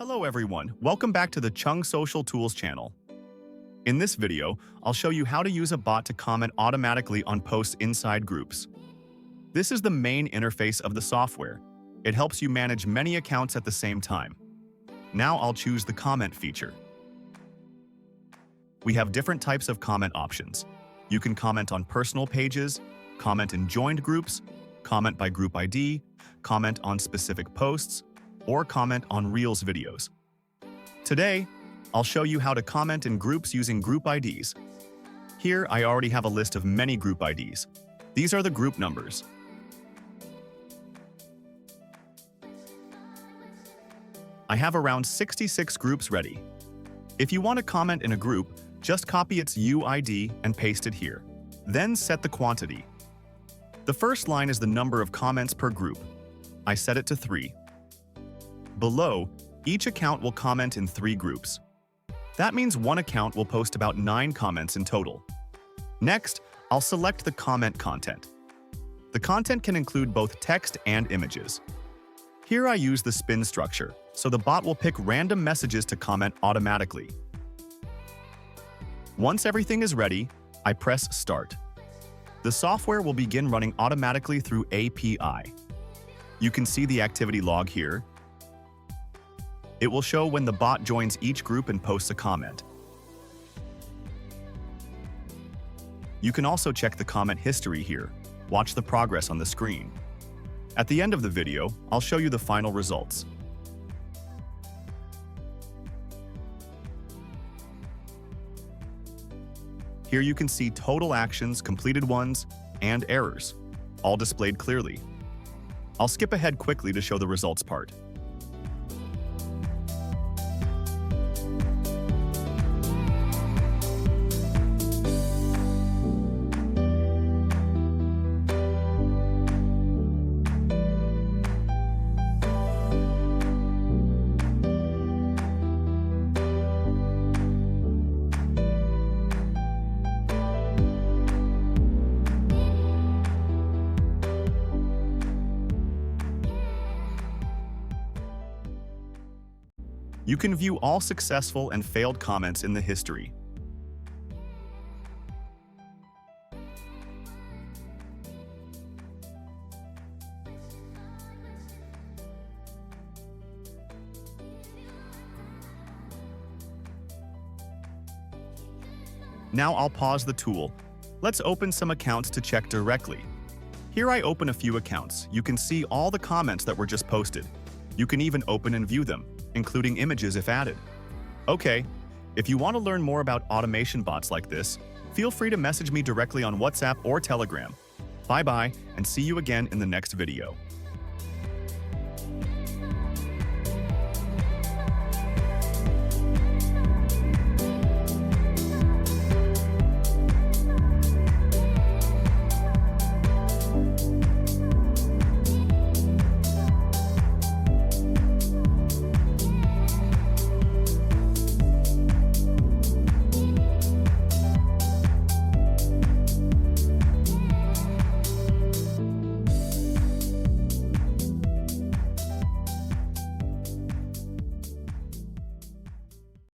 Hello everyone, welcome back to the Chung Social Tools channel. In this video, I'll show you how to use a bot to comment automatically on posts inside groups. This is the main interface of the software. It helps you manage many accounts at the same time. Now I'll choose the comment feature. We have different types of comment options. You can comment on personal pages, comment in joined groups, comment by group ID, comment on specific posts, or comment on Reels videos. Today, I'll show you how to comment in groups using group IDs. Here, I already have a list of many group IDs. These are the group numbers. I have around 66 groups ready. If you want to comment in a group, just copy its UID and paste it here. Then set the quantity. The first line is the number of comments per group. I set it to 3. Below, each account will comment in 3 groups. That means one account will post about 9 comments in total. Next, I'll select the comment content. The content can include both text and images. Here I use the spin structure, so the bot will pick random messages to comment automatically. Once everything is ready, I press Start. The software will begin running automatically through API. You can see the activity log here. It will show when the bot joins each group and posts a comment. You can also check the comment history here. Watch the progress on the screen. At the end of the video, I'll show you the final results. Here you can see total actions, completed ones, and errors, all displayed clearly. I'll skip ahead quickly to show the results part. You can view all successful and failed comments in the history. Now I'll pause the tool. Let's open some accounts to check directly. Here I open a few accounts. You can see all the comments that were just posted. You can even open and view them, including images if added. Okay, if you want to learn more about automation bots like this, feel free to message me directly on WhatsApp or Telegram. Bye-bye, and see you again in the next video.